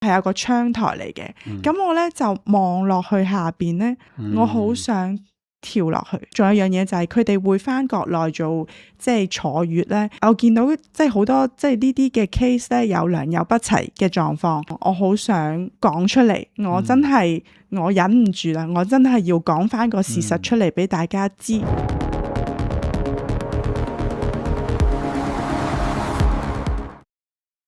係有個窗台嚟嘅，咁我咧就望落去下邊咧，我好想跳落去。仲有樣嘢就係佢哋會返國內做即係坐月咧，我見到即係好多即係呢啲嘅 case 咧有良莠不齊嘅狀況，我好想講出嚟，我真係我忍唔住啦，我真係要講返個事實出嚟俾大家知。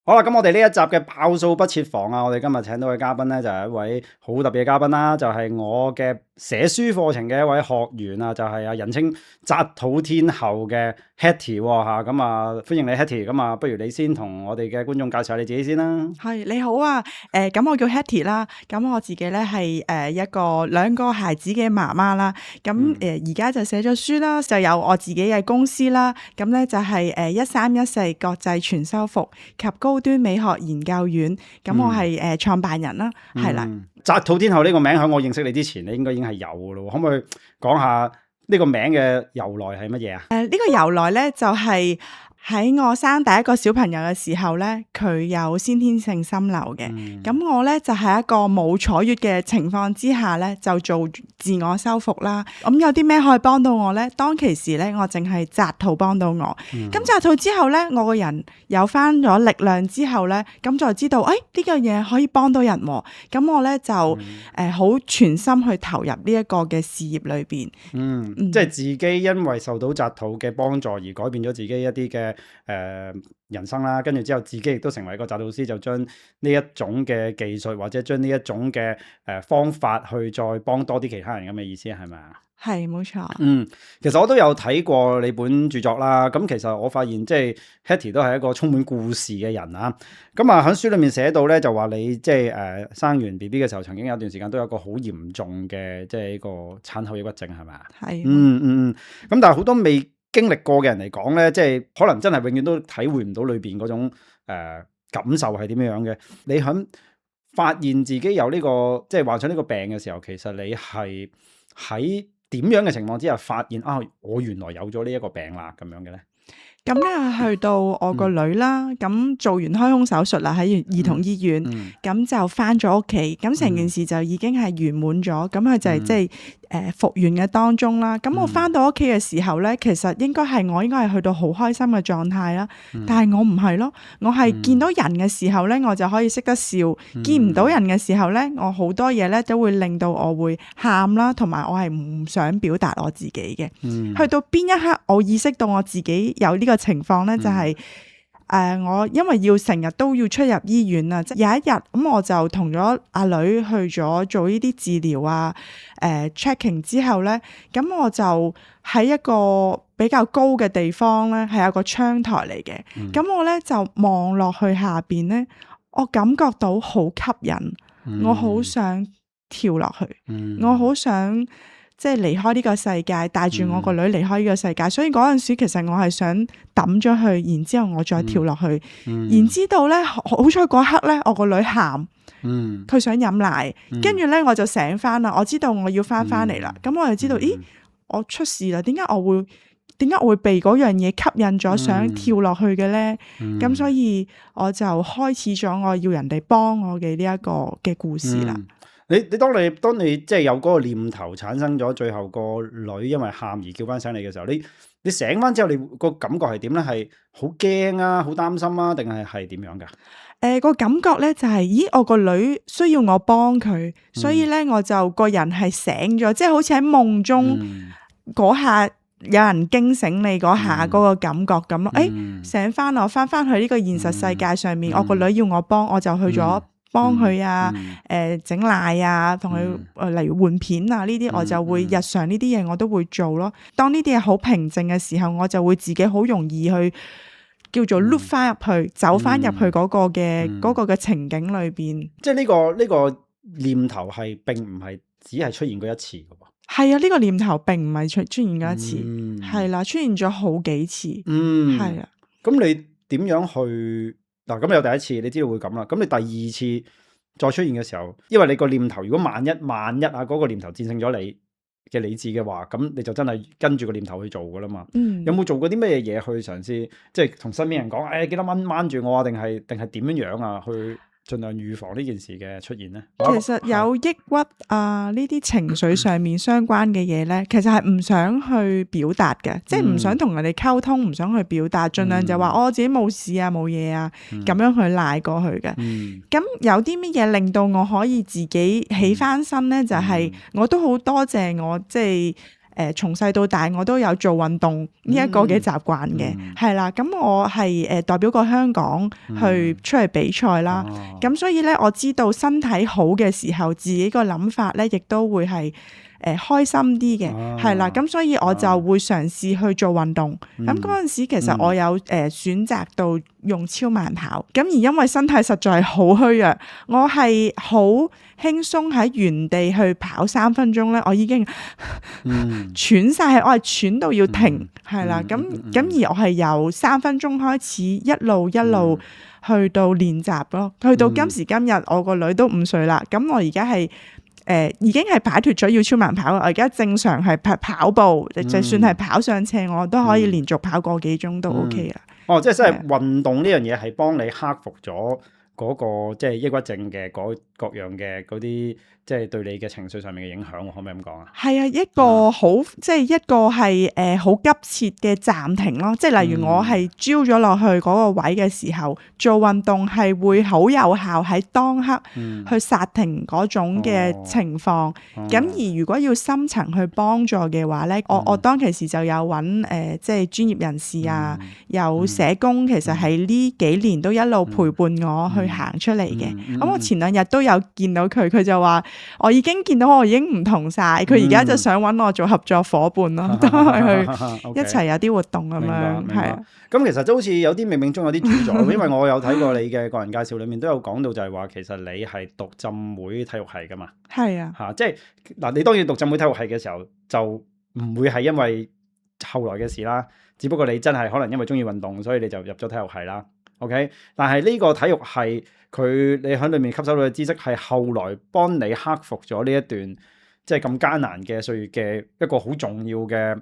好啦，咁我哋呢一集嘅爆數不設防啊，我哋今日請到嘅嘉賓咧就係一位好特別嘅嘉賓啦，就係我嘅寫書課程嘅一位學員啊，就係人稱紮肚天后嘅 Hetty 吓，咁啊歡迎你 Hetty，咁啊不如你先同我哋嘅觀眾介紹下你自己先啦。係，你好啊，咁我叫 Hetty 啦，咁我自己咧係一個兩個孩子嘅媽媽啦，咁而家就寫咗書啦，就有我自己嘅公司啦，咁咧就係1314國際全修復及高端美學研究院，咁我係創辦人啦，係啦。紮肚天后呢個名喺我認識你之前，你應該已經係有㗎咯，可唔可以講下呢個名嘅由來係乜嘢啊？呢個由來咧就係喺我生第一個小朋友嘅時候咧，佢有先天性心瘤嘅，咁我咧就係一個冇坐月嘅情況之下咧，就做自我修復啦。咁有啲咩可以幫到我咧？當其時咧，我淨係紮肚幫到我。咁紮肚之後咧，我個人有翻咗力量之後咧，咁就知道呢樣嘢可以幫到人喎。咁我咧就好全心去投入呢一個嘅事業裏邊。即係自己因為受到紮肚嘅幫助而改變咗自己一啲嘅人生啦，跟住之後自己亦都成為一個紮肚師，就將呢一種嘅技術或者將呢一種嘅方法去再幫多啲其他人咁嘅意思係咪啊？係，冇錯。其實我都有睇過你本著作啦。咁其實我發現即係 Hetty 都係一個充滿故事嘅人啊。咁啊喺書裏面寫到咧，就話你即係生完 BB 嘅時候，曾經有段時間都有個好嚴重嘅即係呢個產後抑鬱症係咪啊？係。咁但係好多未經歷過嘅人嚟講咧，即係可能真係永遠都體會唔到裏邊嗰種感受係點樣嘅。你喺發現自己有呢個即係患上呢個病嘅時候，其實你係喺點樣嘅情況之下發現我原來有咗呢一個病啦咁樣嘅咧？咁咧去到我個女啦，咁做完開胸手術啦，喺兒童醫院，咁就翻咗屋企，咁成件事就已經係圓滿咗，咁佢就係即係復原嘅當中啦。咁我翻到屋企嘅時候咧，其實我應該係去到好開心嘅狀態啦，但係我唔係咯，我係見到人嘅時候咧，我就可以識得笑；見唔到人嘅時候咧，我好多嘢咧都會令到我會喊啦，同埋我係唔想表達我自己嘅。去到邊一刻我意識到我自己有呢個情況咧，就係我因為要成日都要出入醫院啊，即有一日咁我就同咗阿女去咗做呢啲治療啊，checking 之後咧，咁我就喺一個比較高嘅地方咧，係有個窗台嚟嘅，咁我咧就望落去下邊咧，我感覺到好吸引，我好想跳落去，我好想即係離開呢個世界，帶住我個女離開呢個世界，所以嗰陣時其實我係想抌咗佢，然之後我再跳落去，然之後咧好彩嗰刻咧我個女喊，佢想飲奶，跟住咧我就醒翻啦，我知道我要翻嚟啦，咁我就知道，咦，我出事啦，點解我會被嗰樣嘢吸引咗想跳落去嘅咧？咁所以我就開始咗我要人哋幫我嘅呢一個嘅故事啦。當你即係有嗰個念頭產生咗，最後個女因為喊而叫翻醒你嘅時候，你醒翻之後，你個感覺係點咧？係好驚啊，好擔心啊，定係點樣噶？個感覺咧就係，咦，我個女需要我幫佢，所以咧我就個人係醒咗，即係好似喺夢中嗰下有人驚醒你嗰下嗰個感覺咁咯。醒翻我翻去呢個現實世界上面，我個女要我幫，我就去咗幫佢啊，整奶啊，同佢例如換片啊呢啲，我就會日常呢啲嘢我都會做咯。當呢啲嘢好平靜嘅時候，我就會自己好容易去叫做 loop 翻入去，走翻入去嗰個嘅情景裏邊。即係呢個念頭係並唔係只係出現過一次嘅喎。係啊，呢個念頭並唔係出現過一次，係啦，出現咗好幾次。係啊。咁你點樣去？嗱，咁有第一次你知道會咁啦，咁你第二次再出現嘅時候，因為你個念頭如果萬一嗰個念頭戰勝咗你嘅理智嘅話，咁你就真係跟住個念頭去做噶啦嘛。有冇做過啲咩嘢去嘗試，即係同身邊人講，記得掹住我啊，定係點樣樣啊？去盡量預防呢件事嘅出現咧？其實有抑鬱啊呢啲情緒上面相關嘅嘢咧，其實係唔想去表達嘅，即係唔想同人哋溝通，唔想去表達，盡量就話我自己冇事啊冇嘢啊咁樣去賴過去嘅。咁有啲乜嘢令到我可以自己起翻身咧？就係我都好多謝我即係。從細到大我都有做運動呢一個嘅習慣嘅，係啦。咁我係代表過香港去出去比賽啦。咁所以咧，我知道身體好嘅時候，自己個諗法咧，亦都會係開心啲嘅，係啦。咁所以我就會嘗試去做運動。咁嗰陣時其實我有選擇到用超慢跑。咁而因為身體實在係好虛弱，我係好輕鬆喺原地去跑3分鐘咧，我已經喘晒氣，我係喘到要停，係啦。咁而我係由3分鐘開始一路去到練習咯，去到今時今日，我個女都5歲啦。咁我而家係已經係擺脫咗要超慢跑，我而家正常係跑步，就算係跑上斜，我都可以連續跑個幾鐘都 OK 啦。哦，即係真係運動呢樣嘢係幫你克服咗嗰個即係抑鬱症嘅各樣嘅嗰啲，即係對你嘅情緒上面嘅影響，可唔可以咁講啊？係啊，一個好即係一個係好急切嘅暫停咯。即係例如我係招咗落去嗰個位嘅時候，做運動係會好有效喺當刻去剎停嗰種嘅情況。咁而如果要深層去幫助嘅話咧，我當其時就有揾即係專業人士啊，有社工，其實係呢幾年都一路陪伴我去行出嚟嘅。咁我前2日都有見到佢，佢就話我已經見到我已經唔同晒，佢而家就想揾我做合作伙伴咯，都係去一齊有啲活動咁樣，係啊。咁其實都好似有啲冥冥中有啲主宰，因為我有睇過你嘅個人介紹裏面都有講到，就係話其實你係讀浸會體育系噶嘛。係啊，嚇，即係嗱，你當然讀浸會體育系嘅時候就唔會係因為後來嘅事啦，只不過你真係可能因為中意運動，所以你就入咗體育系啦。OK， 但係呢個體育系你喺裏面吸收到嘅知識係後來幫你克服咗呢一段即係咁艱難嘅歲月嘅一個好重要嘅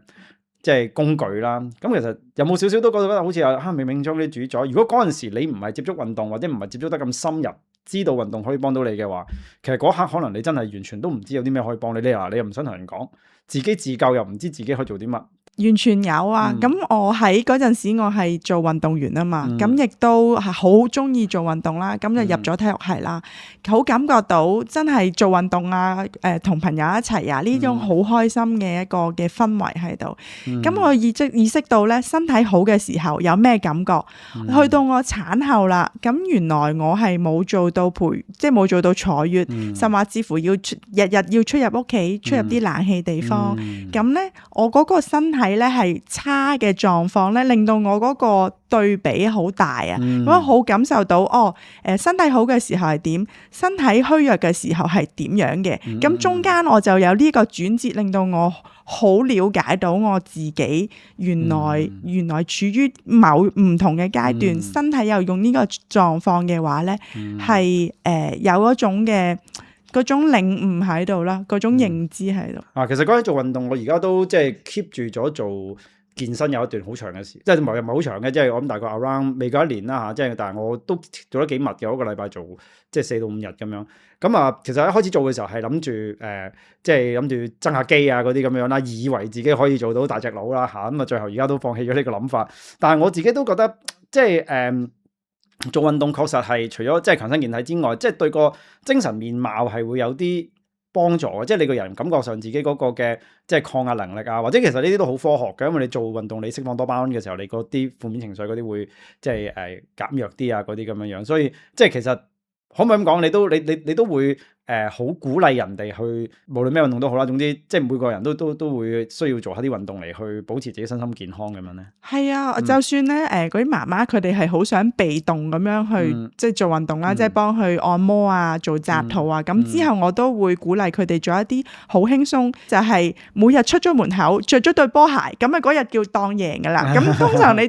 即係工具啦。咁其實有冇少少都覺得好似冥冥中啲主宰？如果嗰陣時你唔係接觸運動或者唔係接觸得咁深入，知道運動可以幫到你嘅話，其實嗰刻可能你真係完全都唔知有啲咩可以幫你。你又唔想同人講，自己自救又唔知自己可以做啲乜。完全有啊！咁我喺嗰陣時，我係做運動員啊嘛，咁亦都係好中意做運動啦。咁就入咗體育系啦，好感覺到真係做運動啊，同朋友一齊啊，呢種好開心嘅一個嘅氛圍喺度。咁我意識到咧，身體好嘅時候有咩感覺？去到我產後啦，咁原來我係冇做到即係冇做到坐月，甚至乎要日日要出入屋企，出入啲冷氣地方。咁咧，我嗰個身體咧係差嘅狀況咧，令到我嗰個對比好大啊！咁好感受到身體好嘅時候係點，身體虛弱嘅時候係點樣嘅。咁中間我就有呢個轉折，令到我好了解到我自己原來處於某唔同嘅階段，身體又用呢個狀況嘅話咧，係有嗰種嘅。嗰種領悟喺度啦，嗰種認知喺度。其實講起做運動，我而家都即係 keep 住咗做健身有一段好長嘅時，即係唔係好長嘅，即係我諗大概 around 未夠1年啦嚇，即係但係我都做得幾密嘅，一個禮拜做即係4到5日咁樣。咁其實一開始做嘅時候係諗住即係諗住增下肌啊嗰啲咁樣啦，以為自己可以做到大隻佬啦嚇，咁最後而家都放棄咗呢個諗法。但係我自己都覺得即係做運動確實係除咗即係強身健體之外，即係對個精神面貌係會有啲幫助嘅。即係你個人感覺上自己嗰個嘅即係抗壓能力啊，或者其實呢啲都好科學嘅，因為你做運動你釋放多巴胺嘅時候，你嗰啲負面情緒嗰啲會即係減弱啲啊嗰啲咁樣樣。所以即係其實可唔可以咁講？你都會好鼓勵人哋去，無論咩運動都好啦。總之即係每個人都會需要做下啲運動嚟去保持自己身心健康咁樣咧。係啊，就算咧嗰啲媽媽佢哋係好想被動咁樣去即係做運動啦，即係幫佢按摩啊、做紮肚啊。咁之後我都會鼓勵佢哋做一啲好輕鬆，就係每日出咗門口着咗對波鞋，咁啊嗰日叫當贏噶啦。咁通常你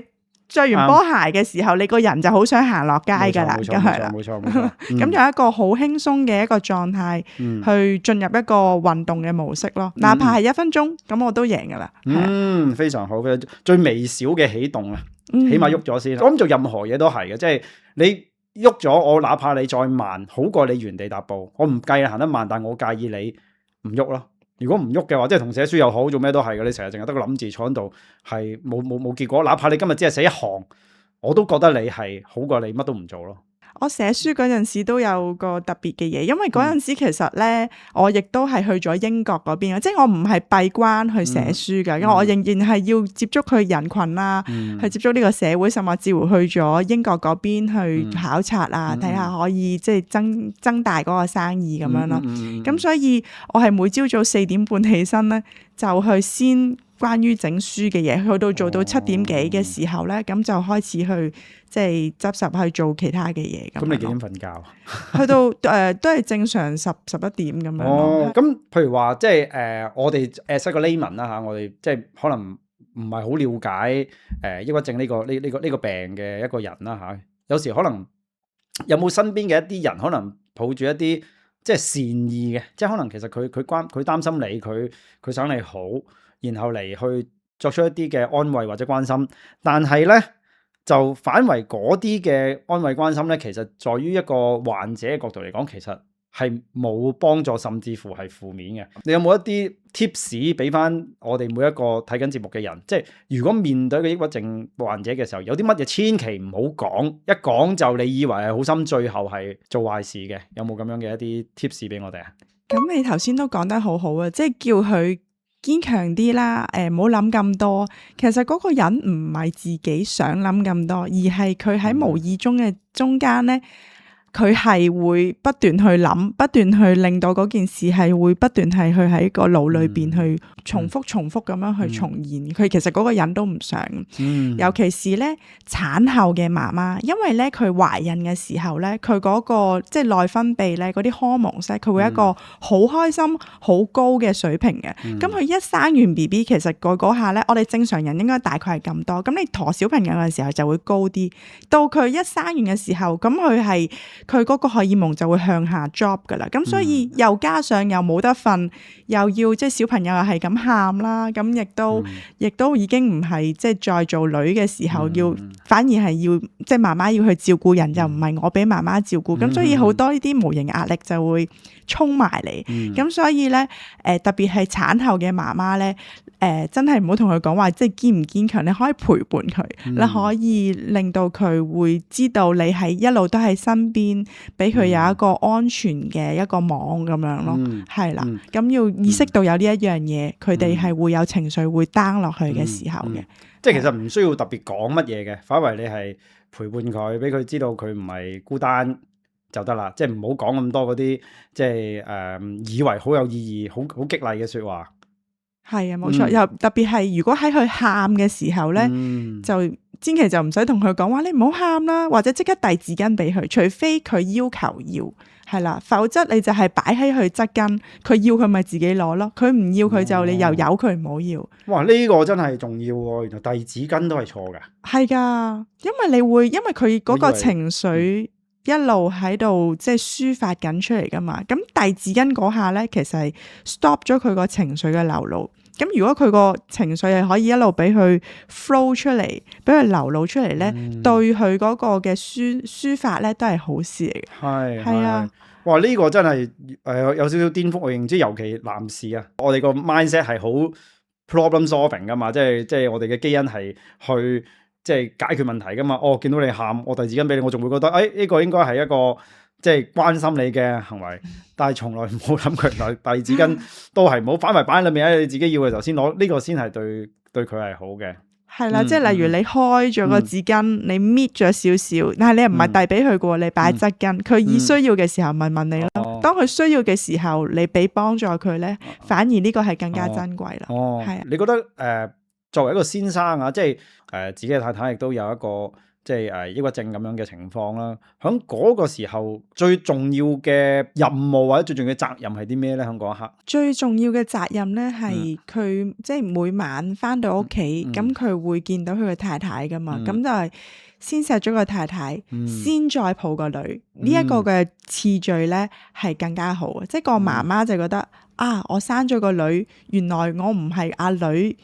着完波鞋嘅時候，你個人就好想行落街噶啦，咁係啦，冇錯。咁有一個好輕鬆嘅一個狀態，去進入一個運動嘅模式咯。哪怕係1分鐘，咁我都贏噶啦。非常好嘅，最微小嘅起動啊，起碼喐咗先。我諗做任何嘢都係嘅，即係你喐咗，我哪怕你再慢，好過你原地踏步。我唔介意行得慢，但我介意你唔喐咯。如果唔喐嘅話，即係同寫書又好，做咩都係嘅。你成日淨係得個諗字坐喺度，係冇結果。哪怕你今日只係寫一行，我都覺得你係好過你乜都唔做咯。我寫書嗰陣時都有個特別嘅嘢，因為嗰陣時其實咧，我亦都係去咗英國嗰邊，即係我唔係閉關去寫書㗎，因為我仍然係要接觸佢人群啦，去接觸呢個社會，甚至乎去咗英國嗰邊去考察啊，睇下可以即係增大嗰個生意咁樣咯。咁所以我係每朝早4點半起身咧，就去先關於整書嘅嘢，去到做到7點幾嘅時候咧，咁就開始去即係執拾去做其他嘅嘢。咁你幾點瞓覺？去到都係正常11點咁樣。哦，咁譬如話即係我哋識個 layman 啦嚇，我哋即係可能唔係好了解抑鬱症呢個病嘅一個人啦嚇。有時可能有冇身邊嘅一啲人，可能抱住一啲即係善意嘅，即係可能其實佢擔心你，佢想你好。然後嚟去作出一啲嘅安慰或者關心，但係咧就反為嗰啲嘅安慰關心咧，其實在於一個患者嘅角度嚟講，其實係冇幫助，甚至乎係負面嘅。你有冇一啲 tips 俾翻我哋每一個睇緊節目嘅人？即係如果面對一個抑鬱症患者嘅時候，有啲乜嘢千祈唔好講，一講就你以為係好心，最後係做壞事嘅。有冇咁樣嘅一啲 tips 俾我哋啊？咁你頭先都講得好好啊，即係叫佢堅強啲啦，唔好諗咁多。其實嗰個人唔係自己想諗咁多，而係佢喺無意中嘅中間咧，佢係會不斷去諗，不斷去令到嗰件事係會不斷係去喺個腦裏邊去重複咁樣去重現。佢其實嗰個人都唔想，尤其是咧產後嘅媽媽，因為咧佢懷孕嘅時候咧，佢嗰個即係內分泌咧嗰啲荷爾蒙咧，佢會一個好開心好高嘅水平嘅。咁佢一生完 BB， 其實嗰下咧，我哋正常人應該大概係咁多。咁你陀小朋友嘅時候就會高啲，到佢一生完嘅時候，咁佢嗰個荷爾蒙就會向下 drop 噶啦，咁所以又加上又冇得瞓，又要即係小朋友又係咁喊啦，咁亦都已經唔係即係再做女嘅時候，反而係要即係媽媽要去照顧人，又唔係我俾媽媽照顧，咁所以好多呢啲無形壓力就會衝埋嚟，咁所以咧特別係產後嘅媽媽咧，真係唔好同佢講話即係堅唔堅強，你可以陪伴佢，你可以令到佢會知道你係一路都喺身邊，俾佢有一個安全嘅一個網咁樣咯，係啦，咁要意識到有呢一樣嘢，佢哋係會有情緒會 down 落去嘅時候嘅，即係其實唔需要特別講乜嘢嘅，反為你係陪伴佢，俾佢知道佢唔係孤單就得啦，即係唔好講咁多嗰啲即係以為好有意義、好激勵嘅說話。係啊，冇錯，又特別係如果喺佢喊嘅時候咧，就千祈就唔使同佢講話，你唔好喊啦，或者即刻遞紙巾俾佢，除非佢要求要，係啦，否則你就係擺喺佢側跟，佢要佢咪自己攞咯，佢唔要佢就你又由佢唔好要。哇，呢個真係重要喎，原來遞紙巾都係錯噶。係噶，因為佢嗰個情緒一路喺度即係抒發緊出嚟噶嘛，咁遞紙巾嗰下咧，其實係 stop 咗佢個情緒嘅流露。咁如果佢個情緒係可以一路俾佢 flow 出嚟，俾佢流露出嚟咧，對佢嗰個嘅抒發咧都係好事嚟嘅。係啊，哇！呢個真係有少少顛覆我認知，尤其男士啊，我哋個 mindset 係好 problem solving 噶嘛，即係我哋嘅基因係去即係解決問題噶嘛。見到你喊，我遞紙巾俾你，我仲會覺得呢個應該係一個即係關心你嘅行為，但係從來唔好諗佢來遞紙巾都係唔好，反為擺喺裏面，你自己要嘅時候先攞，呢個先係對佢係好嘅。係啦，即係例如你開咗個紙巾，你搣咗少少，但係你又唔係遞俾佢嘅，你擺側巾，佢以需要嘅時候咪問你咯。當佢需要嘅時候，你俾幫助佢咧，反而呢個係更加珍貴啦。係。你覺得作為一個先生啊，即係自己嘅太太亦都有一個即係抑鬱症咁樣嘅情況啦，喺嗰個時候最重要嘅任務或者最重要嘅責任係啲咩咧？喺嗰一刻最重要嘅責任咧係佢即係每晚翻到屋企，咁佢會見到佢嘅太太噶嘛，咁就係先錫咗個太太，先再抱個女，呢一個嘅次序咧係更加好啊！即係個媽媽就覺得我生咗個女，原來我唔係阿女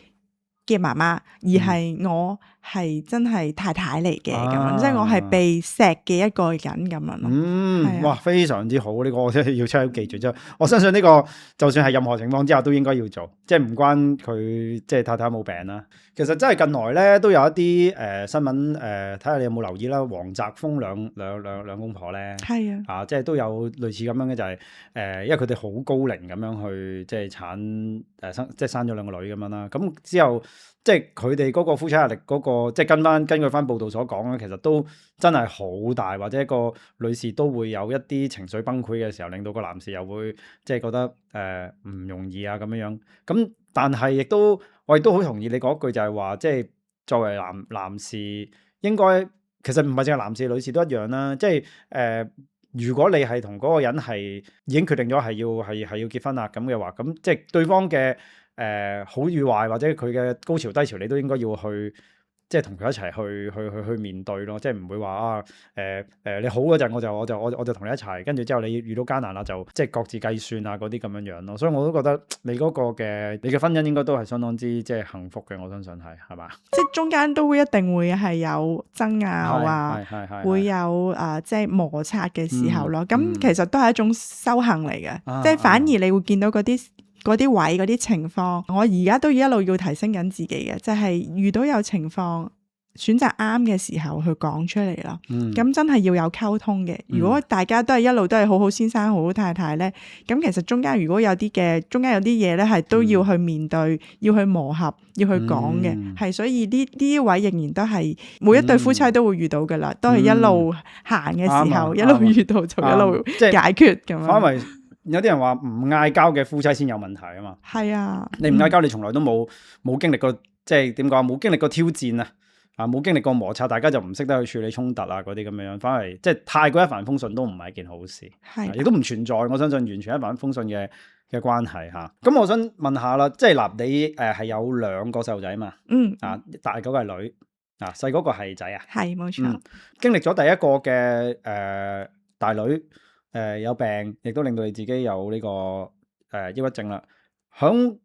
嘅媽媽，而係我係真係太太嚟嘅咁啊樣，即係我係被錫嘅一個人咁樣咯。係啊哇，非常之好，呢個我真係要出去記住啫。我相信呢個就算係任何情況之下都應該要做，即係唔關佢即係太太冇病啦。其實真係近來咧都有一啲新聞睇下你有冇留意啦。黃澤峰兩公婆咧，係啊，即係都有類似咁樣嘅，就係因為佢哋好高齡咁樣去即係生即係生咗兩個女咁樣啦。咁之後即係佢哋嗰個夫妻壓力嗰個，即係根據翻報道所講咧，其實都真係好大，或者個女士都會有一啲情緒崩潰嘅時候，令到個男士又會即係覺得唔容易啊咁樣樣。咁但係我亦都好同意你嗰句，就係話即係作為男士應該其實唔係淨係男士，女士都一樣啦。即係如果你係同嗰個人係已經決定咗係要結婚啦咁嘅話，咁即係對方嘅好與壞或者佢嘅高潮低潮，你都應該要去即係同佢一齊去面對咯，即係唔會話你好嗰陣我就同你一齊，跟住之後你遇到艱難啦就即係各自計算啊嗰啲咁樣樣咯，所以我都覺得你嗰個嘅你嘅婚姻應該都係相當之即係幸福嘅，我相信係嘛？即係中間都一定會係有爭拗啊，會有即係摩擦嘅時候咯。咁其實都係一種修行嚟嘅，即係反而你會見到嗰啲位嗰啲情況，我而家都一路要提升緊自己嘅，就係遇到有情況選擇啱嘅時候去講出嚟咯。咁真係要有溝通嘅。如果大家都係一路都係好好先生好好太太咧，咁其實中間如果有啲嘢咧係都要去面對，要去磨合，要去講嘅。係所以呢位仍然都係每一對夫妻都會遇到噶啦，都係一路行嘅時候一路遇到就一路解決咁樣。有啲人話唔嗌交嘅夫妻先有問題啊嘛，係啊，你唔嗌交，你從來都冇經歷過，即係點講，冇經歷過挑戰啊，冇經歷過摩擦，大家就唔識得去處理衝突啊嗰啲咁樣，反而即係太過一帆風順都唔係一件好事，亦都唔存在，我相信完全一帆風順嘅關係嚇。咁我想問下啦，即係嗱，你係有2個細路仔嘛？大嗰個係女，細嗰個係仔啊？係冇錯。經歷咗第一個嘅大女。有病，亦都令到你自己有呢個抑鬱症啦。響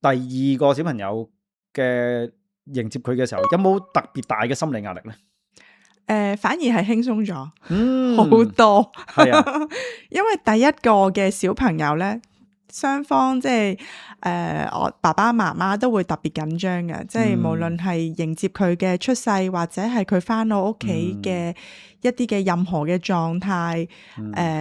第2個小朋友嘅迎接佢嘅時候，有冇特別大嘅心理壓力咧？反而係輕鬆咗，好多。係啊，因為第一個嘅小朋友咧，雙方即係我爸爸媽媽都會特別緊張嘅，即係無論係迎接佢嘅出世，或者係佢返到屋企嘅一啲嘅任何嘅狀態，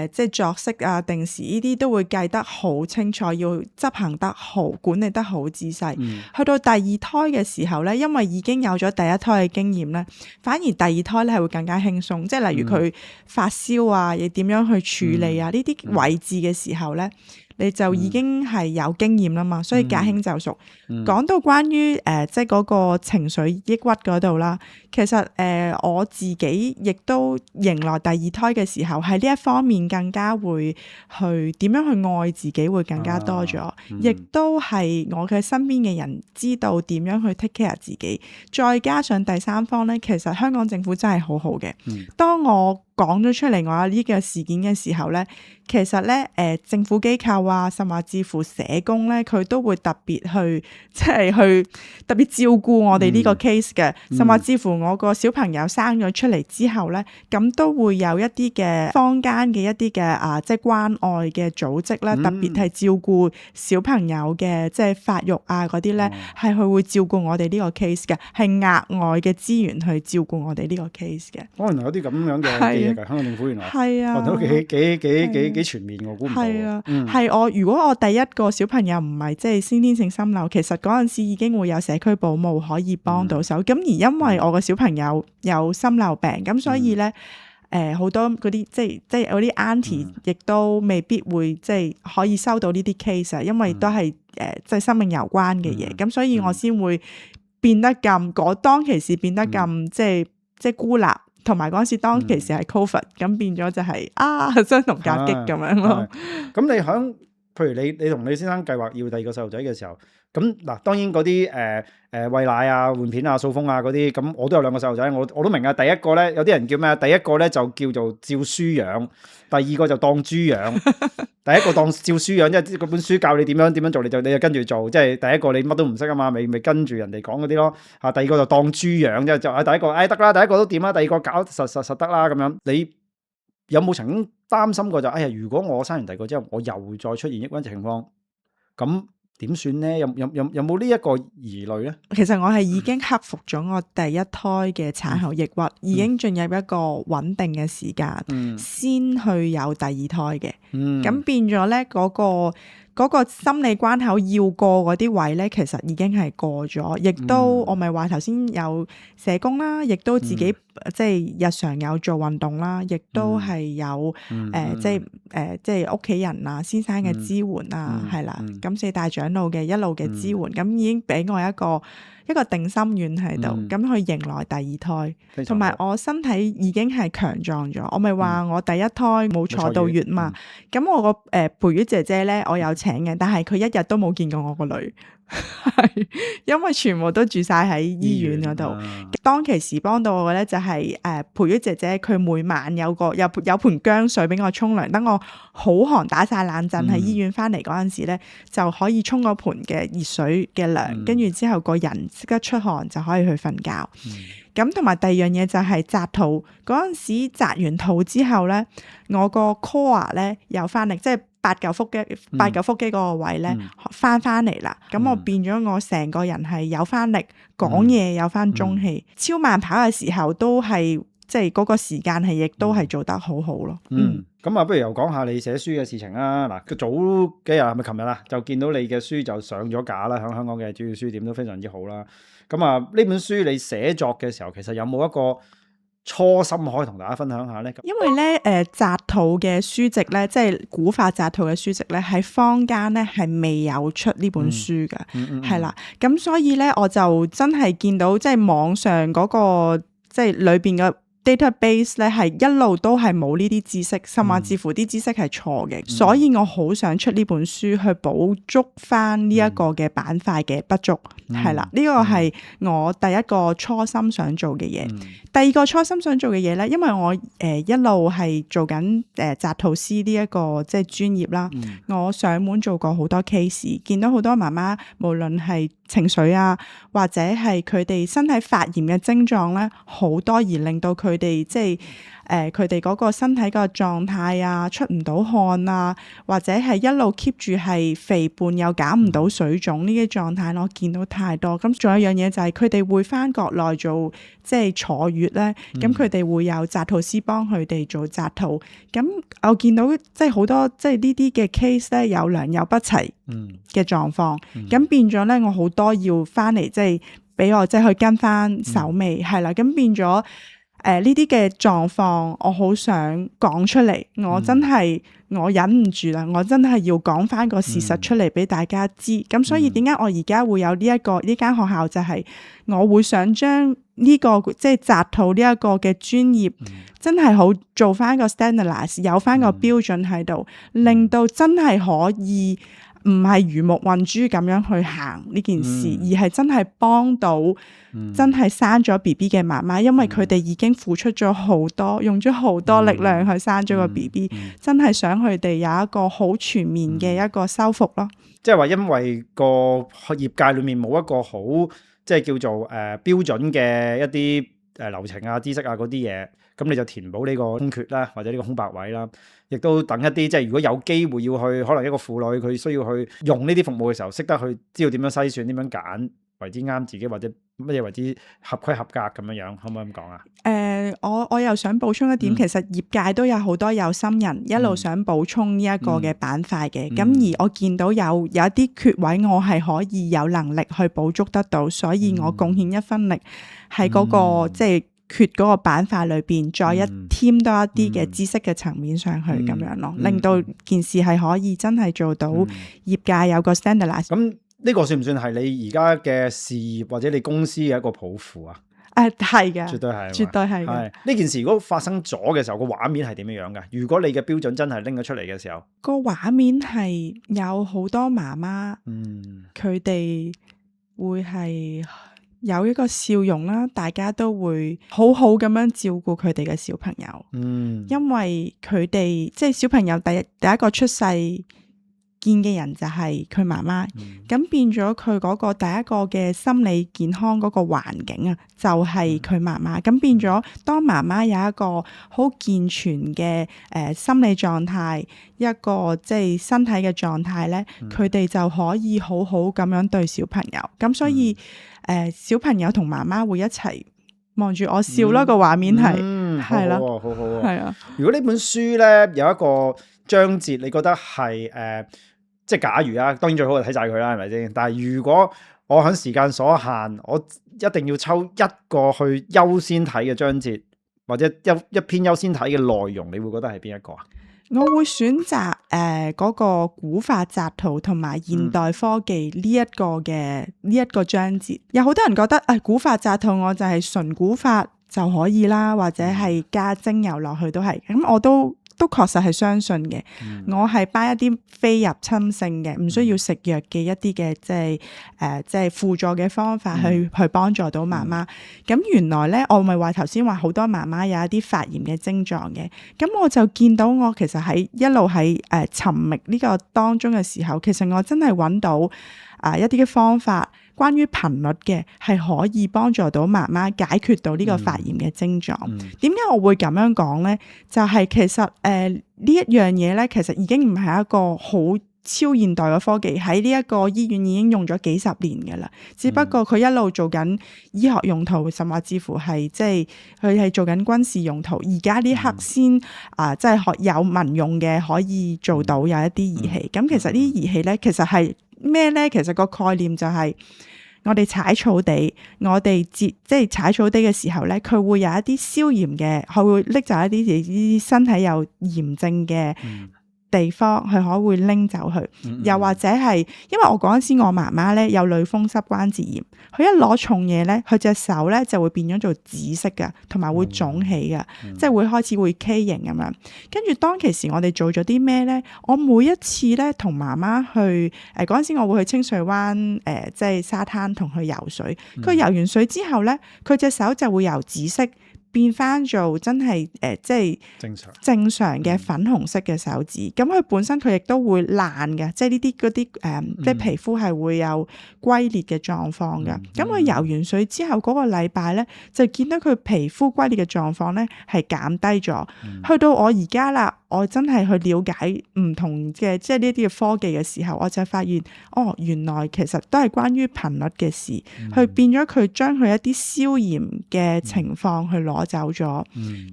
即係作息啊、定時呢啲都會計得好清楚，要執行得好、管理得好仔細。去到第2胎嘅時候咧，因為已經有咗第1胎嘅經驗咧，反而第2胎咧係會更加輕鬆。即係例如佢發燒啊，亦點樣去處理啊呢啲位置嘅時候咧，你就已經係有經驗啦嘛，所以駕輕就熟。講到關於即係嗰個情緒抑鬱嗰度啦，其實我自己亦都迎來第2胎嘅時候，喺呢一方面更加會去點樣去愛自己會更加多咗，亦都係我嘅身邊嘅人知道點樣去 take care 自己。再加上第3方咧，其實香港政府真係好好嘅。當我講咗出嚟我有呢個事件嘅時候咧，其實咧政府機構啊，甚至乎社工咧，佢都會特別去即係去特別照顧我哋呢個 case 嘅，甚至乎我個小朋友生咗出嚟之後咧，咁都會有一啲嘅坊間嘅一啲嘅即係關愛嘅組織啦，特別係照顧小朋友嘅即係發育啊嗰啲咧，係佢會照顧我哋呢個 case 嘅，係額外嘅資源去照顧我哋呢個 case 嘅。原來有啲咁樣嘅嘢㗎，香港政府原來係啊，都幾全面，我估唔到。係啊，係如果我第一個小朋友唔係即係先天性心瘤，其實嗰陣時已經會有社區保姆可以幫到手。咁而因為我個小朋友有心瘤病，咁所以咧好多嗰啲即係嗰啲 auntie 亦都未必會即係可以收到呢啲 case 啊，因為都係即係生命有關嘅嘢。咁所以我先會變得咁當其時變得咁即係孤立。同埋嗰陣時當其時係 COVID，咁變咗就係雙重夾擊咁樣咯。咁你響譬如你同你先生計劃要第2個細路仔嘅時候，咁嗱當然嗰啲餵奶啊、換片啊、掃風啊嗰啲，咁我都有2個細路仔，我都明啊。第一個咧有啲人叫咩？第一個咧就叫做照書養，第2個就當豬養。第一個當照書養，即係嗰本書教你點樣做，你就跟住做。即係第一個你乜都唔識啊嘛，咪跟住人哋講嗰啲咯。第二個就當豬養，即係就第一個得啦，第一個都掂啦，第二個搞實得啦咁樣。你有冇曾經擔心過就如果我生完第二個之後，我又再出現抑鬱情況，咁點算咧？有冇呢一個疑慮咧？其實我係已經克服咗我第一胎嘅產後抑鬱，已經進入一個穩定嘅時間，先去有第二胎嘅。咁變咗咧嗰個心理關口要過嗰啲位咧，其實已經係過咗，亦都我咪話頭先有社工啦，亦都自己即係日常有做運動啦，亦都係有即係屋企人啊、先生嘅支援啊，係啦，咁四大長老嘅一路嘅支援，咁已經俾我一個定心丸喺度，咁去迎來第二胎，同埋我身體已經係強壯咗。我咪話我第一胎冇坐到月嘛，咁我個陪月姐姐咧，我有請嘅，但係佢一日都冇見過我個女，係因為全部都住晒喺醫院嗰度。當其時幫到我嘅咧就係陪月姐姐，佢每晚有盆薑水俾我沖涼，等我好寒打晒冷震喺醫院翻嚟嗰陣時咧，就可以沖嗰盆嘅熱水嘅涼，跟住之後個人即刻出汗就可以去瞓覺。咁同埋第二樣嘢就係紮肚嗰陣時，紮完肚之後咧，我個 core 咧又翻嚟，即係八嚿腹肌嗰個位咧翻嚟啦。咁我變咗我成個人係有翻力，講嘢有翻中氣。超慢跑嘅時候都係即係嗰個時間係亦都係做得好好咯。咁啊，不如又講下你寫書嘅事情啦。嗱，早幾日係咪琴日啊？就見到你嘅書就上咗架啦，喺香港嘅主要書店都非常之好啦。咁啊，呢本書你寫作嘅時候，其實有冇一個初心可以同大家分享下咧？因為咧，紮肚嘅書籍咧，即係古法紮肚嘅書籍咧，喺坊間咧係未有出呢本書嘅，係啦。咁所以咧，我就真係見到即係網上嗰個即係裏邊嘅database 咧係一路都係冇呢啲知識，甚至乎啲知識係錯嘅，所以我好想出呢本書去補足翻呢一個嘅板塊嘅不足，係啦，呢個係我第一個初心想做嘅嘢。第二個初心想做嘅嘢咧，因為我一路係做緊紮肚師呢一個即係專業啦，我上門做過好多 case， 見到好多媽媽無論係情緒啊，或者係佢哋身體發炎嘅症狀咧，好多而令到佢哋即係佢哋嗰個身體個狀態啊，出唔到汗啊，或者係一路 keep 住係肥胖又減唔到水腫呢啲狀態，我見到太多。咁仲有一樣嘢就係佢哋會返國內做即係坐月咧，咁佢哋會有紮肚師幫佢哋做紮肚。咁我見到即係好多即係呢啲嘅 case 咧，有良莠不齊嘅狀況，咁變咗咧我好多要返嚟即係俾我即係去跟返手尾，係啦，咁變咗。呢啲嘅狀況，我好想講出嚟，我真係我忍唔住啦，我真係要講翻個事實出嚟俾大家知。咁所以點解我而家會有呢間學校，就係我會想將呢個即係紮肚呢一個嘅專業，真係好做翻個 standardize， 有翻個標準喺度，令到真係可以唔係魚目混珠咁樣去行呢件事，而係真係幫到真係生咗 BB 嘅媽媽，因為佢哋已經付出咗好多，用咗好多力量去生咗個 BB，真係想佢哋有一個好全面嘅一個修復咯。即係話因為個業界裏面冇一個好即係叫做標準嘅一啲流程啊、知識啊嗰啲嘢，咁你就填補呢個空缺啦，或者呢個空白位啦，亦都等一啲即係如果有機會要去，可能一個婦女佢需要去用呢啲服務嘅時候，識得去知道點樣篩選、點樣揀為之啱自己，或者乜嘢為之合規合格咁樣樣，可唔可以咁講啊？我又想補充一點，其實業界都有好多有心人一路想補充呢一個嘅板塊嘅，咁而我見到有一啲缺位，我係可以有能力去補足得到，所以我貢獻一分力喺嗰個即係缺嗰個板塊裏邊，再添多一啲嘅知識嘅層面上去咁樣咯，令到件事係可以真係做到業界有個 standardize。咁呢個算唔算係你而家嘅事業或者你公司嘅一個抱負啊？係嘅，絕對係，絕對係嘅。呢件事如果發生咗嘅時候，個畫面係點樣樣㗎？如果你嘅標準真係拎咗出嚟嘅時候，個畫面係有好多媽媽，佢哋會係有一個笑容啦，大家都會好好咁樣照顧佢哋嘅小朋友。因為佢哋即係小朋友第一個出世見嘅人就係佢媽媽，咁變咗佢嗰個第一個嘅心理健康嗰個環境啊，就係佢媽媽。咁變咗，當媽媽有一個好健全嘅心理狀態，一個即係身體嘅狀態咧，佢哋就可以好好咁樣對小朋友。咁所以小朋友同媽媽會一齊望住我笑咯，個畫面係係啦，好好啊，係啊。如果呢本書咧有一個章節，你覺得係即係假如啊，當然最好就睇晒佢啦，係咪先？但係如果我喺時間所限，我一定要抽一個去優先睇嘅章節，或者一篇優先睇嘅內容，你會覺得係邊一個啊？我會選擇嗰個古法雜圖同埋現代科技呢一個章節。有好多人覺得古法雜圖我就係純古法就可以啦，或者係加精油落去都係。咁我都確實係相信嘅。我係擺一啲非入侵性嘅，唔需要食藥嘅一啲嘅即係輔助嘅方法去幫助到媽媽。咁原來咧，我咪話頭先話好多媽媽有一啲發炎嘅症狀嘅。咁我就見到我其實喺一路喺尋覓呢個當中嘅時候，其實我真係揾到一啲嘅方法。關於頻率嘅係可以幫助到媽媽解決到呢個發炎嘅症狀。點解我會咁樣講呢？就係其實呢一樣嘢咧，其實已經唔係一個好超現代嘅科技，喺呢一個醫院已經用咗幾十年㗎啦。只不過佢一路做緊醫學用途，甚至乎係即係佢係做緊軍事用途。而家呢刻先即係有民用嘅可以做到有一啲儀器。咁其實呢啲儀器咧，其實係咩咧？其實個概念就係我哋踩草地，我哋即係踩草地嘅時候咧，佢會有一啲消炎嘅，佢會拎走一啲身體有炎症嘅地方，佢可會拎走去。又或者係因為我嗰陣時我媽媽咧有類風濕關節炎，佢一攞重嘢咧，佢隻手咧就會變咗做紫色嘅，同埋會腫起嘅，即係會開始會畸形咁樣。跟住當其時我哋做咗啲咩咧？我每一次咧同媽媽去嗰陣時，我會去清水灣即係沙灘同佢游水。佢游完水之後咧，佢隻手就會由紫色變翻做真係即係正常嘅粉紅色嘅手指。咁佢本身佢亦都會爛嘅，即係呢啲嗰啲即係皮膚係會有龜裂嘅狀況嘅。咁佢游完水之後嗰個禮拜咧，就見到佢皮膚龜裂嘅狀況咧係減低咗。去到我而家啦，我真係去了解唔同嘅即係呢啲嘅科技嘅時候，我就發現原來其實都係關於頻率嘅事，去變咗佢將佢一啲消炎嘅情況去攞走咗，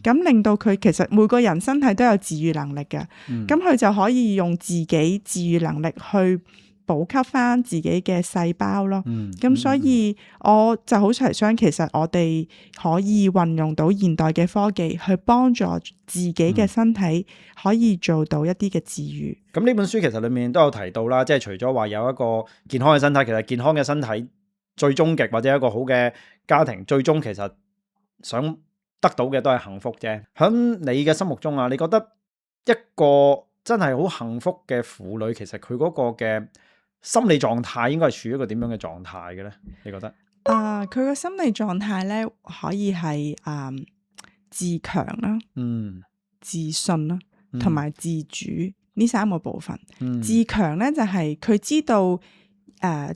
咁令到佢其實每個人身體都有自愈能力嘅，咁佢就可以用自己自愈能力去補給翻自己嘅細胞咯。咁所以我就好提倡，其實我哋可以運用到現代嘅科技去幫助自己嘅身體可以做到一啲嘅治愈。咁呢本書其實裏面都有提到啦，即係除咗話有一個健康嘅身體，其實健康嘅身體最終極或者一個好嘅家庭，最終其實想得到嘅都係幸福啫。喺你嘅心目中啊，你覺得一個真係好幸福嘅婦女，其實佢嗰個嘅心理狀態應該係處於一個點樣嘅狀態嘅咧？你覺得？佢個心理狀態咧，可以係自強啦，自信啦，同埋自主呢三個部分。自強咧就係佢知道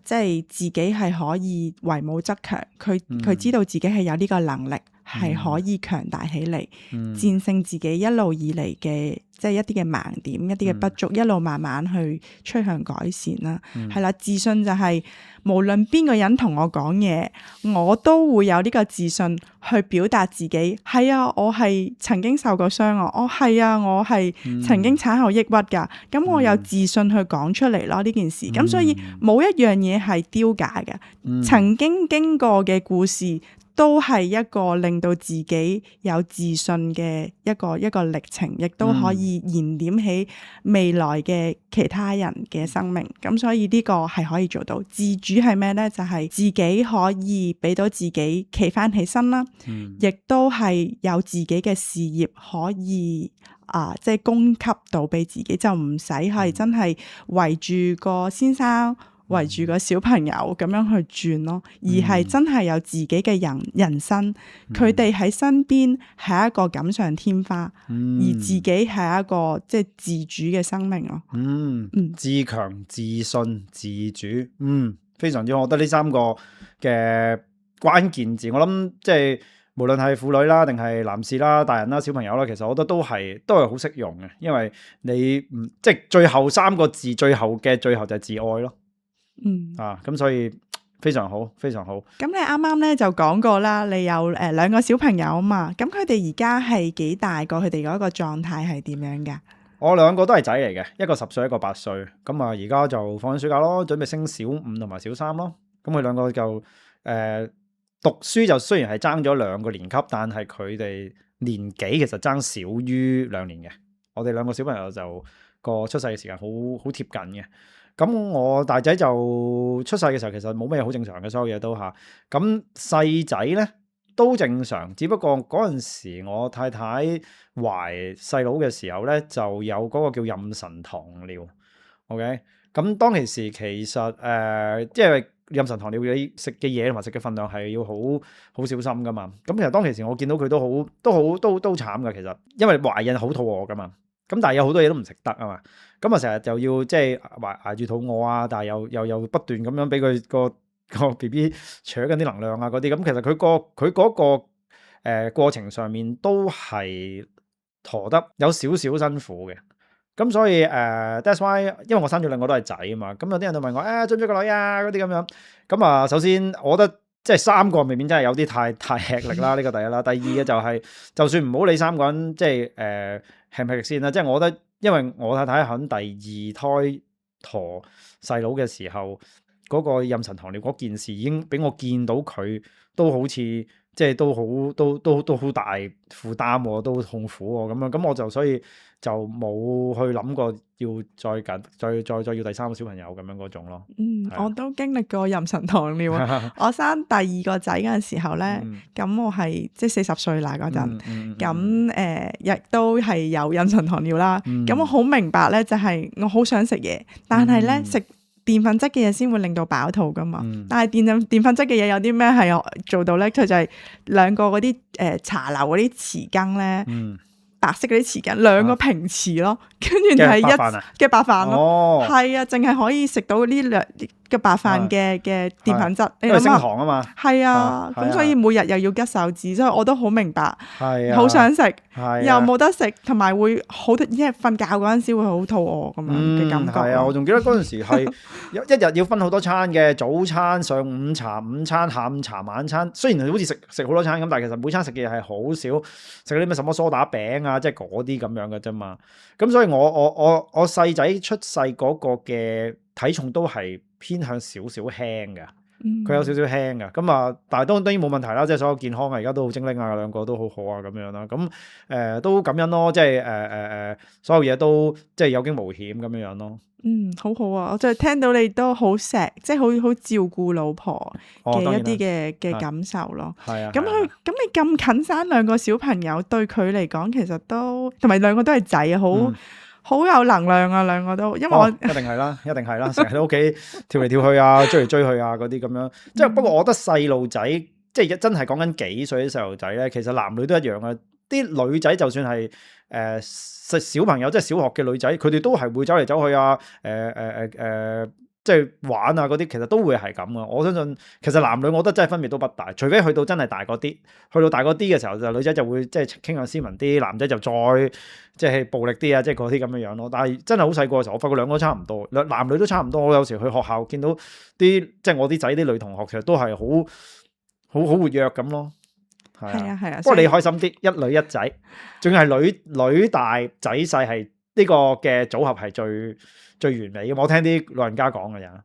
即係自己係可以為母則強，佢知道自己係有呢個能力，係可以強大起嚟，戰勝自己一路以嚟嘅即係一啲嘅盲點，一啲嘅不足，一路慢慢去趨向改善啦。係啦，自信就係無論邊個人同我講嘢，我都會有呢個自信去表達自己。係啊，我係曾經受過傷啊，係啊，我係曾經產後抑鬱噶，咁我有自信去講出嚟咯呢件事。咁所以冇一樣嘢係丟架嘅，曾經經過嘅故事都係一個令到自己有自信嘅一個歷程，亦都可以燃點起未來嘅其他人嘅生命。咁所以呢個係可以做到。自主係咩呢？就係自己可以俾到自己企翻起身啦，亦都係有自己嘅事業可以即係供給到俾自己，就唔使係真係圍住個先生，圍住個小朋友咁樣去轉咯，而係真係有自己嘅人生，佢哋喺身邊係一個錦上添花，而自己係一個即係自主嘅生命咯。自強、自信、自主，非常之好。我覺得呢3個嘅關鍵字，我諗即係無論係婦女啦，定係男士啦、大人啦、小朋友啦，其實我覺得都係好適用嘅，因為你即係最後3個字，最後就係自愛咯。咁所以非常好，非常好。咁你啱啱咧就講過啦，你有2個小朋友啊嘛，咁佢哋而家係幾大個？佢哋嗰個狀態係點樣噶？我2個都係仔嚟嘅，一個10歲，一個8歲。咁啊，而家就放緊暑假咯，準備升小5同埋小3咯。咁佢2個就讀書就雖然係爭咗2個年級，但係佢哋年紀其實爭少於2年嘅。我哋2個小朋友就個出世嘅時間好貼近嘅。咁我大仔就出世嘅時候其實冇咩好正常嘅，所有嘢都嚇。咁細仔咧都正常，只不過嗰陣時我太太懷細佬嘅時候咧，就有嗰個叫妊娠糖尿。OK，咁當其時其實即係妊娠糖尿你食嘅嘢同埋食嘅份量係要好小心噶嘛。咁其實當其時我見到佢都慘噶，其實因為懷孕好肚餓噶嘛。咁但係有好多嘢都唔食得啊嘛。咁啊成日就要即係捱住肚餓啊，但係又不斷咁樣俾佢個 BB 取緊啲能量啊嗰啲。咁其實佢嗰個過程上面都係陀得有少少辛苦嘅。咁所以that's why 因為我生咗2個都係仔啊嘛。咁有啲人就問我追唔追個女啊嗰啲咁樣。咁啊首先我覺得即係3個未免真係有啲太吃力啦。呢個第一啦。第二嘅就係就算唔好理3個人即係吃唔吃力先啦。即係我覺得因為我太太喺第2胎陀細佬嘅時候，嗰個妊娠糖尿嗰件事已經俾我見到佢都好似即係都好大負擔喎，都好痛苦喎咁樣。咁我就所以就冇去諗過要再要第3個小朋友咁樣嗰種咯。我都經歷過妊娠糖尿啊。我生第2個仔嗰陣時候咧，咁我係即係40歲啦嗰陣，咁亦都係有妊娠糖尿啦。咁我好明白咧，就係我好想食嘢，但係咧食澱粉質嘅嘢先會令到飽肚噶嘛。但係澱粉質嘅嘢有啲咩係做到咧？佢就係2個嗰啲茶樓嗰啲匙羹咧。白色嗰啲匙羹，2個平匙咯，跟住係嘅白飯咯，係啊，淨係可以食到呢2嘅白飯嘅澱粉質，因為升糖啊嘛，係啊，咁所以每日又要拮手指，所以我都好明白，好想食，又冇得食，同埋會好，因為瞓覺嗰陣時會好肚餓咁樣嘅感覺。係啊，我仲記得嗰陣時係一日要分好多餐嘅，早餐、上午茶、午餐、下午茶、晚餐。雖然好似食好多餐咁，但係其實每餐食嘅嘢係好少，食嗰啲咩什麼梳打餅啊，即係嗰啲咁樣嘅啫嘛。咁所以我細仔出世嗰個嘅體重都係偏向少少輕嘅，佢有少少輕嘅。咁啊，但係當然冇問題啦，即係所有健康啊，而家都好精靈啊，2個都好好啊咁樣啦。咁都感恩咯，即係所有嘢都即係有驚無險咁樣樣咯。好好啊！我就係聽到你都好錫，即係好照顧老婆嘅一啲嘅感受咯。係啊。咁你咁近生2個小朋友，對佢嚟講其實都同埋2個都係仔啊，好有能量啊！2個都，因為我一定係啦，成日喺屋企跳嚟跳去啊，追嚟追去啊嗰啲咁樣。即係不過我覺得細路仔即係真係講緊幾歲啲細路仔咧，其實男女都一樣啊。啲女仔就算係小朋友，即係小學嘅女仔，佢哋都係會走嚟走去啊，即係玩啊嗰啲，其實都會係咁啊。我相信其實男女我覺得真係分別都不大，除非去到真係大個啲，去到大個啲嘅時候，就女仔就會即係傾向斯文啲，男仔就再即係暴力啲啊，即係嗰啲咁樣樣咯。但係真係好細個嘅時候，我發覺2個都差唔多，男女都差唔多。我有時去學校見到啲即係我啲仔啲女同學，其實都係好活躍咁咯。係啊，不過你開心啲，一女一仔，仲要係女大仔細，係呢個嘅組合係最完美嘅。我聽啲老人家講嘅咋，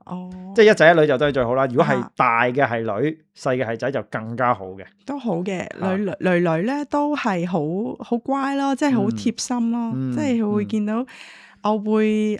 即係一仔一女就都係最好啦。如果係大嘅係女，細嘅係仔就更加好嘅。都好嘅，女咧都係好乖咯，即係好貼心咯，即係會見到我會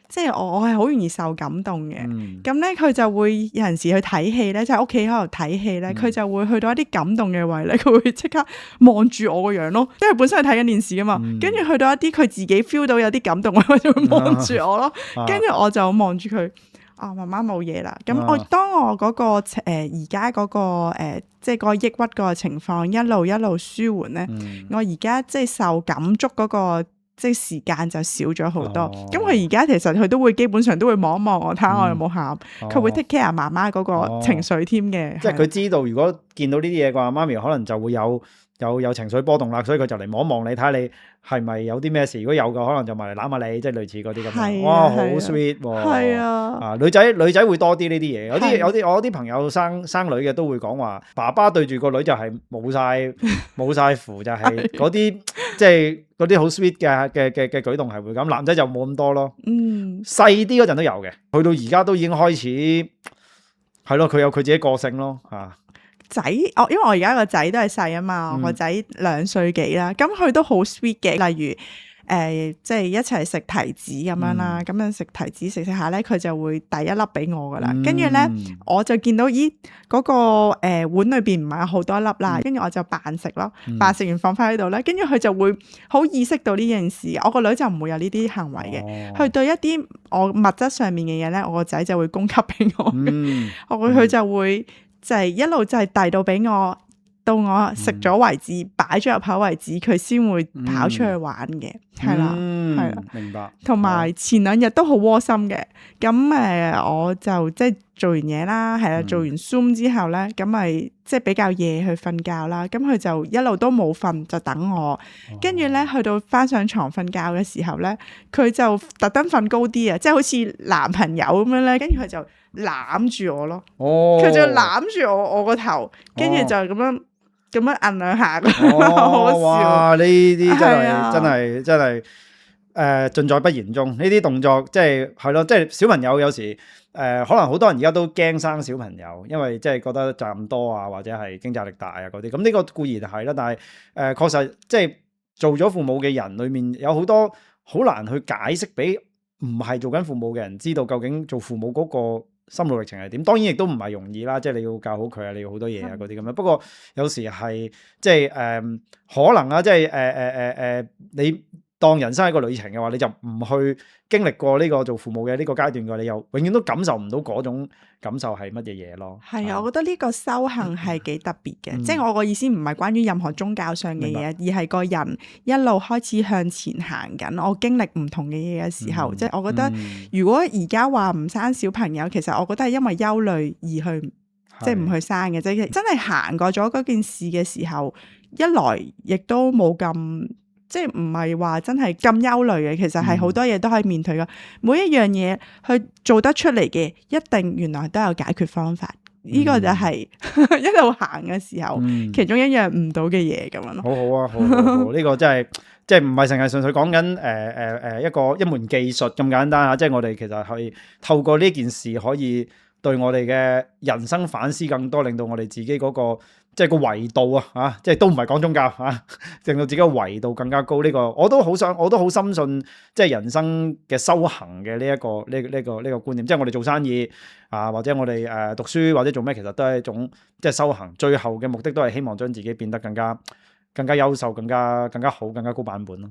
即係我係好容易受感動嘅。咁咧佢就會有陣時去睇戲咧，即係屋企喺度睇戲咧，佢就會去到一啲感動嘅位咧，佢會即刻望住我個樣咯，因為本身係睇緊電視噶嘛，跟住去到一啲佢自己 feel 到有啲感動，佢就會望住我咯，跟住我就望住佢，媽媽冇嘢啦。咁當我嗰、個而家嗰個即係個抑鬱個情況一路一路舒緩咧，我而家即係受感觸嗰、個。即係時間就少咗好多，咁佢而家其實佢都會基本上都會望一望我，睇下我有冇喊，佢會 take care 媽媽嗰個情緒添嘅。即係佢知道如果見到呢啲嘢嘅話，媽咪可能就會有情緒波動啦，所以佢就嚟望一望你，睇下你係咪有啲咩事。如果有嘅，可能就埋嚟攬下你，即係類似嗰啲咁樣。哇，好 sweet 喎！係啊，女仔會多啲呢啲嘢。我啲朋友生女嘅都會講話，爸爸對住個女就係冇晒符，就係嗰啲即係嗰啲好 sweet 嘅舉動係會咁。男仔就冇咁多咯。細啲嗰陣都有嘅，去到而家都已經開始係咯，佢有佢自己個性咯嚇。仔，因為我而家個仔都係細啊嘛，我個仔2歲幾啦，咁佢都好 sweet 嘅，例如即係一齊食提子咁樣啦，咁樣食提子食下咧，佢就會遞一粒俾我噶啦，跟住咧我就見到嗰個碗裏邊唔係有好多粒啦，跟住我就扮食咯，扮食完放翻喺度咧，跟住佢就會好意識到呢件事，我個女就唔會有呢啲行為嘅，佢對一啲我物質上面嘅嘢咧，我個仔就會供給俾我嘅，佢就會。就係一路就係遞到俾我，到我食咗為止，擺咗入口為止，佢先會跑出去玩嘅，係啦，係啦，明白。同埋前2日都好窩心嘅，咁我就即係做完嘢啦，係啦，做完 Zoom 之後咧，咁咪即係比較夜去瞓覺啦，咁佢就一路都冇瞓，就等我，跟住咧去到翻上床瞓覺嘅時候咧，佢就特登瞓高啲啊，即係好似男朋友咁樣咧，跟住佢就攬住我咯，佢就攬住我個頭，跟住就咁樣摁兩下，好笑。哇！呢啲真係盡在不言中。呢啲動作即係咯，即係小朋友有時可能好多人而家都驚生小朋友，因為即係覺得責任多啊，或者係經濟力大啊嗰啲。咁呢個固然係啦，但係確實即係做咗父母嘅人裏面有好多好難去解釋俾唔係做緊父母嘅人知道究竟做父母嗰個心路歷程係點？當然亦都唔係容易啦，即係你要教好佢啊，你要好多嘢啊嗰啲咁樣。不過有時係即係可能啊，即係你當人生係一個旅程嘅話，你就唔去經歷過呢個做父母嘅呢個階段嘅，你又永遠都感受唔到嗰種感受係乜嘢嘢咯。係啊，我覺得呢個修行係幾特別嘅，即係我個意思唔係關於任何宗教上嘅嘢，而係個人一路開始向前行緊。我經歷唔同嘅嘢嘅時候，即係我覺得如果而家話唔生小朋友，其實我覺得係因為憂慮而去即係唔去生嘅啫。真係行過咗嗰件事嘅時候，一來亦都冇咁。即係唔係話真係咁憂慮嘅，其實係好多嘢都可以面對嘅。每一樣嘢去做得出嚟嘅，一定原來都有解決方法。呢個就係一路行嘅時候，其中一樣悟到嘅嘢咁樣咯。好好啊，好，呢個真係即係唔係淨係純粹講緊一門技術咁簡單啊！即係我哋其實係透過呢件事可以對我哋嘅人生反思更多，令到我哋自己嗰個。即係個維度啊，即係都唔係講宗教啊，令到自己個維度更加高。呢個我都好深信，即係人生嘅修行嘅呢一個觀念。即係我哋做生意啊，或者我哋讀書或者做咩，其實都係一種即係修行。最後嘅目的都係希望將自己變得更加優秀、更加好、更加高版本咯。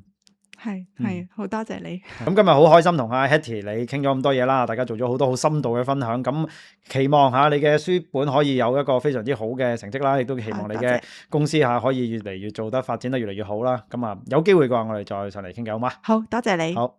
係，好多謝你。咁今日好開心同阿 Hetty 你傾咗咁多嘢啦，大家做咗好多好深度嘅分享。咁期望下你嘅書本可以有一個非常之好嘅成績啦，亦都希望你嘅公司可以越嚟越做得發展得越嚟越好啦。咁啊，有機會嘅話，我哋再上嚟傾偈好嗎？好多謝你。好。